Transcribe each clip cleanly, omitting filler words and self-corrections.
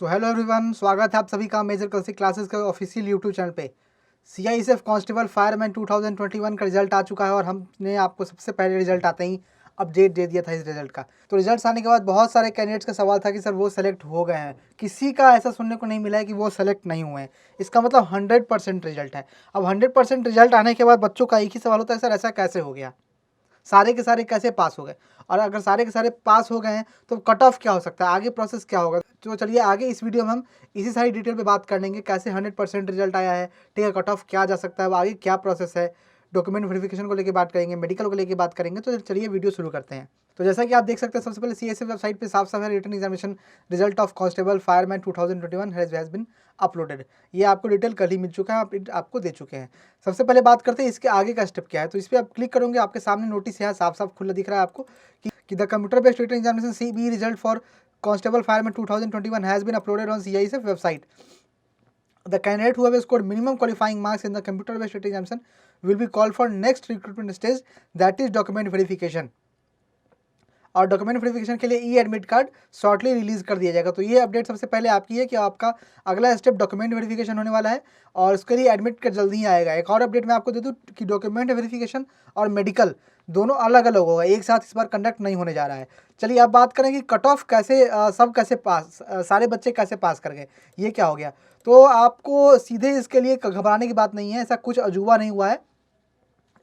So hello everyone, स्वागत है आप सभी का मेजर कल्सी क्लासेस के ऑफिशियल यूट्यूब चैनल पे। सीआईएसएफ कांस्टेबल फायरमैन 2021 का रिजल्ट आ चुका है और हमने आपको सबसे पहले रिजल्ट आते ही अपडेट दे दिया था इस रिजल्ट का। तो रिजल्ट आने के बाद बहुत सारे कैंडिडेट्स का सवाल था कि सर वो सेलेक्ट हो गए हैं, किसी का ऐसा सुनने को नहीं मिला है कि वो सेलेक्ट नहीं हुए हैं। इसका मतलब 100% रिजल्ट है। अब 100% रिजल्ट आने के बाद बच्चों का एक ही सवाल होता है, सर ऐसा कैसे हो गया, सारे के सारे कैसे पास हो गए, और अगर सारे के सारे पास हो गए हैं तो कट ऑफ क्या हो सकता है, आगे प्रोसेस क्या होगा। तो चलिए आगे इस वीडियो में हम इसी सारी डिटेल पे बात कर लेंगे, कैसे 100% रिजल्ट आया है, ठीक है, कट ऑफ क्या जा सकता है, अब आगे क्या प्रोसेस है, डॉक्यूमेंट वेरिफिकेशन को लेकर बात करेंगे, मेडिकल को लेकर बात करेंगे। तो चलिए वीडियो शुरू करते हैं। तो जैसा कि आप देख सकते हैं, सबसे पहले सीएसएफ वेबसाइट पे साफ साफ है, written examination result of constable fireman 2021 has been uploaded. ये आपको डिटेल कल ही मिल चुका है, आप आपको दे चुके हैं। सबसे पहले बात करते हैं इसके आगे का स्टेप क्या है। तो इस पर आप क्लिक करोगे, आपके सामने नोटिस यहाँ साफ साफ खुला दिख रहा है आपको कि the computer based written examination CBE result for constable fireman 2021 has been uploaded on CISF website. The candidate who have scored minimum qualifying marks in the computer based written examination will be called for next recruitment stage, that is document verification. और document verification के लिए ई admit card shortly release कर दिया जाएगा। तो ये update सबसे पहले आपकी है कि आपका अगला स्टेप डॉक्यूमेंट वेरिफिकेशन होने वाला है और उसके लिए एडमिट कार्ड जल्दी ही आएगा। एक और अपडेट मैं आपको दे दूँ कि डॉक्यूमेंट वेरिफिकेशन और मेडिकल दोनों अलग अलग होगा, एक साथ इस बार कंडक्ट नहीं होने जा रहा है। चलिए अब बात करें कि कट ऑफ कैसे सब कैसे पास, सारे बच्चे कैसे पास कर गए, ये क्या हो गया। तो आपको सीधे इसके लिए घबराने की बात नहीं है, ऐसा कुछ अजूबा नहीं हुआ है।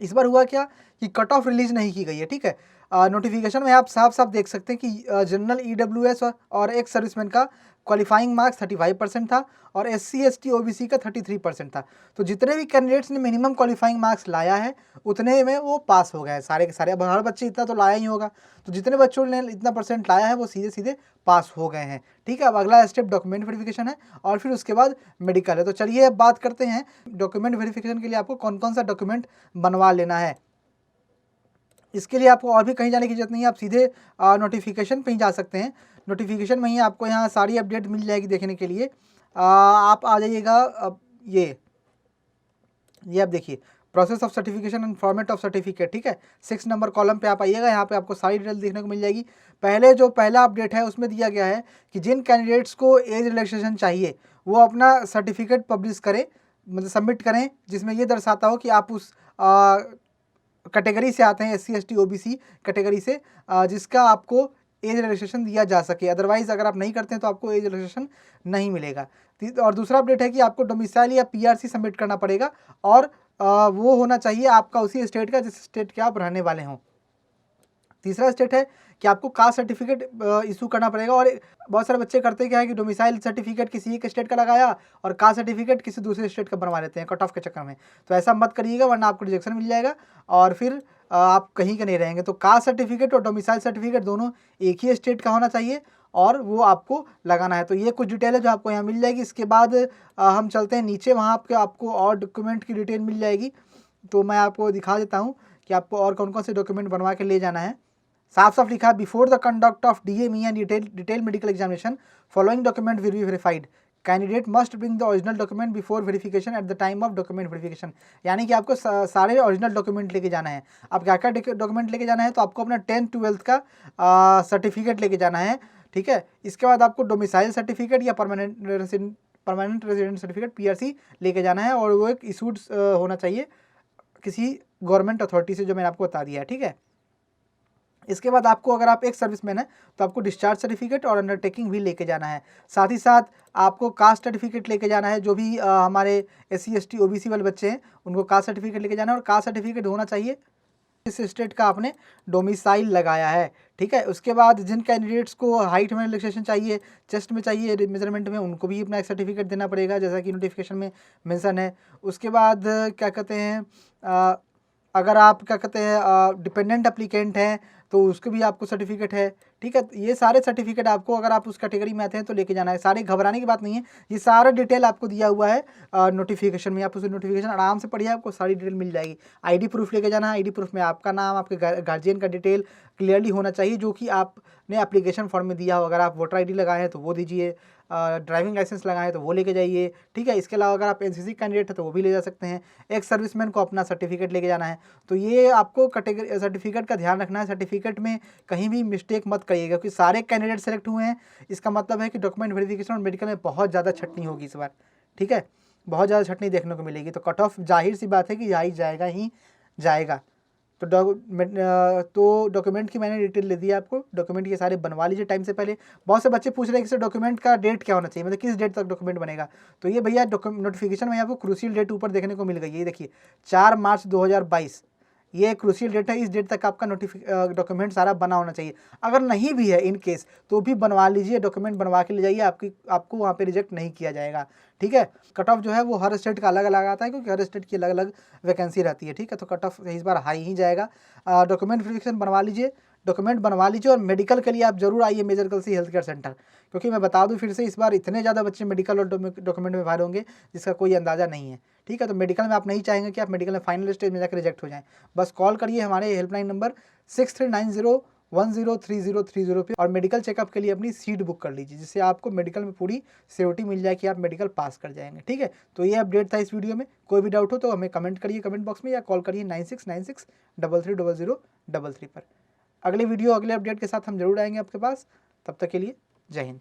इस बार हुआ क्या कि कट ऑफ रिलीज नहीं की गई है, ठीक है। नोटिफिकेशन में आप साफ साफ देख सकते हैं कि जनरल EWS और एक्स सर्विसमैन का क्वालिफाइंग मार्क्स 35% था और SC ST OBC का 33% था। तो जितने भी कैंडिडेट्स ने मिनिमम क्वालिफाइंग मार्क्स लाया है उतने में वो पास हो गए सारे के सारे। अब हर बच्चे इतना तो लाया ही होगा, तो जितने बच्चों ने इतना परसेंट लाया है वो सीधे सीधे पास हो गए हैं, ठीक है। अब अगला स्टेप डॉक्यूमेंट वेरिफिकेशन है और फिर उसके बाद मेडिकल है। तो चलिए अब बात करते हैं डॉक्यूमेंट वेरिफिकेशन के लिए आपको कौन कौन सा डॉक्यूमेंट बनवा लेना है। इसके लिए आपको और भी कहीं जाने की जरूरत नहीं है, आप सीधे नोटिफिकेशन पे ही जा सकते हैं। नोटिफिकेशन में ही आपको यहाँ सारी अपडेट मिल जाएगी देखने के लिए। आप आ जाइएगा, अब ये आप देखिए process of certification and format of certificate, ठीक है। 6 नंबर कॉलम पे आप आइएगा, यहाँ पे आपको सारी डिटेल देखने को मिल जाएगी। पहला अपडेट है उसमें दिया गया है कि जिन कैंडिडेट्स को एज रिलैक्सेशन चाहिए वो अपना सर्टिफिकेट पब्लिश करें, मतलब सबमिट करें, जिसमें ये दर्शाता हो कि आप उस कैटेगरी से आते हैं, SC ST OBC कैटेगरी से, जिसका आपको एज रिलैक्सेशन दिया जा सके। अदरवाइज अगर आप नहीं करते हैं तो आपको एज रिलैक्सेशन नहीं मिलेगा। और दूसरा अपडेट है कि आपको डोमिसाइल या PRC सबमिट करना पड़ेगा और वो होना चाहिए आपका उसी स्टेट का जिस स्टेट के आप रहने वाले हों। तीसरा स्टेट है कि आपको कास्ट सर्टिफिकेट इशू करना पड़ेगा। और बहुत सारे बच्चे करते क्या है कि डोमिसाइल सर्टिफिकेट किसी एक स्टेट का लगाया और कास्ट सर्टिफिकेट किसी दूसरे स्टेट का बनवा लेते हैं कट ऑफ के चक्कर में। तो ऐसा मत करिएगा, वरना आपको रिजेक्शन मिल जाएगा और फिर आप कहीं के नहीं रहेंगे। तो कास्ट सर्टिफिकेट और डोमिसाइल सर्टिफिकेट दोनों एक ही स्टेट का होना चाहिए और वो आपको लगाना है। तो ये कुछ डिटेल है जो आपको यहाँ मिल जाएगी। इसके बाद हम चलते हैं नीचे, वहाँ आपको और डॉक्यूमेंट की डिटेल मिल जाएगी। तो मैं आपको दिखा देता हूँ कि आपको और कौन कौन से डॉक्यूमेंट बनवा के ले जाना है। साफ साफ लिखा है, before the conduct of DME and detail medical examination following document will be verified. Candidate must bring the original document before verification at the time of document verification. यानी कि आपको सारे ओरिजिनल डॉक्यूमेंट लेके जाना है। अब क्या क्या डॉक्यूमेंट लेके जाना है, तो आपको अपना 10th 12th का सर्टिफिकेट लेके जाना है, ठीक है। इसके बाद आपको डोमिसाइल सर्टिफिकेट या परमानेंट रेजिडेंट सर्टिफिकेट PRC लेके जाना है और वो एक इशूड होना चाहिए किसी गवर्नमेंट अथॉरिटी से, जो मैंने आपको बता दिया है, ठीक है। इसके बाद आपको, अगर आप एक सर्विसमैन है तो आपको डिस्चार्ज सर्टिफिकेट और अंडरटेकिंग भी लेके जाना है। साथ ही साथ आपको कास्ट सर्टिफिकेट लेके जाना है, जो भी हमारे SC ST OBC वाले बच्चे हैं उनको कास्ट सर्टिफिकेट लेके जाना है। और कास्ट सर्टिफिकेट होना चाहिए इस स्टेट का आपने डोमिसाइल लगाया है, ठीक है। उसके बाद जिन कैंडिडेट्स को हाइट में रिलैक्सेशन चाहिए, चेस्ट में चाहिए मेजरमेंट में, उनको भी अपना एक सर्टिफिकेट देना पड़ेगा, जैसा कि नोटिफिकेशन में मेंशन है। उसके बाद क्या कहते हैं, अगर आप क्या कहते हैं डिपेंडेंट एप्लीकेंट हैं तो उसके भी आपको सर्टिफिकेट है, ठीक है। ये सारे सर्टिफिकेट आपको, अगर आप उस कैटेगरी में आते हैं तो लेके जाना है। सारे घबराने की बात नहीं है, ये सारा डिटेल आपको दिया हुआ है नोटिफिकेशन में। आप उस नोटिफिकेशन आराम से पढ़िए, आपको सारी डिटेल मिल जाएगी। ID प्रूफ लेके जाना है, ID प्रूफ में आपका नाम, आपके गार्जियन का डिटेल क्लियरली होना चाहिए, जो कि आपने एप्लीकेशन फॉर्म में दिया हो। अगर आप वोटर ID लगाए हैं तो वो दीजिए, ड्राइविंग लाइसेंस लगाएं तो वो लेके जाइए, ठीक है। इसके अलावा अगर आप एनसीसी कैंडिडेट है तो वो भी ले जा सकते हैं। एक सर्विसमैन को अपना सर्टिफिकेट लेके जाना है। तो ये आपको कैटेगरी सर्टिफिकेट का ध्यान रखना है, सर्टिफिकेट में कहीं भी मिस्टेक मत करिएगा, क्योंकि सारे कैंडिडेट सेलेक्ट हुए हैं। इसका मतलब है कि डॉक्यूमेंट वेरिफिकेशन और मेडिकल में बहुत ज़्यादा छटनी होगी इस बार, ठीक है, बहुत ज़्यादा छटनी देखने को मिलेगी। तो कट ऑफ जाहिर सी बात है कि जाएगा ही जाएगा। तो डॉक्यूमेंट की मैंने डिटेल दे दी आपको। डॉक्यूमेंट ये सारे बनवा लीजिए टाइम से पहले। बहुत से बच्चे पूछ रहे हैं कि सर डॉक्यूमेंट का डेट क्या होना चाहिए, मतलब किस डेट तक डॉक्यूमेंट बनेगा। तो ये भैया नोटिफिकेशन में आपको क्रूशियल डेट ऊपर देखने को मिल गई है, ये देखिए 4 मार्च 2022, ये क्रूशियल डेट है। इस डेट तक आपका डॉक्यूमेंट सारा बना होना चाहिए। अगर नहीं भी है इन केस तो भी बनवा लीजिए, डॉक्यूमेंट बनवा के ले जाइए, आपको वहाँ पे रिजेक्ट नहीं किया जाएगा, ठीक है। कट ऑफ जो है वो हर स्टेट का अलग अलग आता है, क्योंकि हर स्टेट की अलग अलग वैकेंसी रहती है, ठीक है। तो कट ऑफ इस बार हाई ही जाएगा। डॉक्यूमेंट वेरिफिकेशन बनवा लीजिए, डॉक्यूमेंट बनवा लीजिए। और मेडिकल के लिए आप जरूर आइए major Kalsi health care centre, क्योंकि मैं बता दूं फिर से, इस बार इतने ज़्यादा बच्चे मेडिकल और डॉक्यूमेंट में बाहर होंगे जिसका कोई अंदाज़ा नहीं है, ठीक है। तो मेडिकल में आप नहीं चाहेंगे कि आप मेडिकल में फाइनल स्टेज में जाकर रिजेक्ट हो जाएं। बस कॉल करिए हमारे हेल्पलाइन नंबर 6390103030 पे, और मेडिकल चेकअप के लिए अपनी सीट बुक कर लीजिए, जिससे आपको मेडिकल में पूरी सिक्योरिटी मिल जाए कि आप मेडिकल पास कर जाएंगे, ठीक है। तो ये अपडेट था इस वीडियो में। कोई भी डाउट हो तो हमें कमेंट करिए कमेंट बॉक्स में, या कॉल करिए 9696330033 पर। अगले वीडियो अगले अपडेट के साथ हम जरूर आएंगे आपके पास। तब तक के लिए जय हिंद।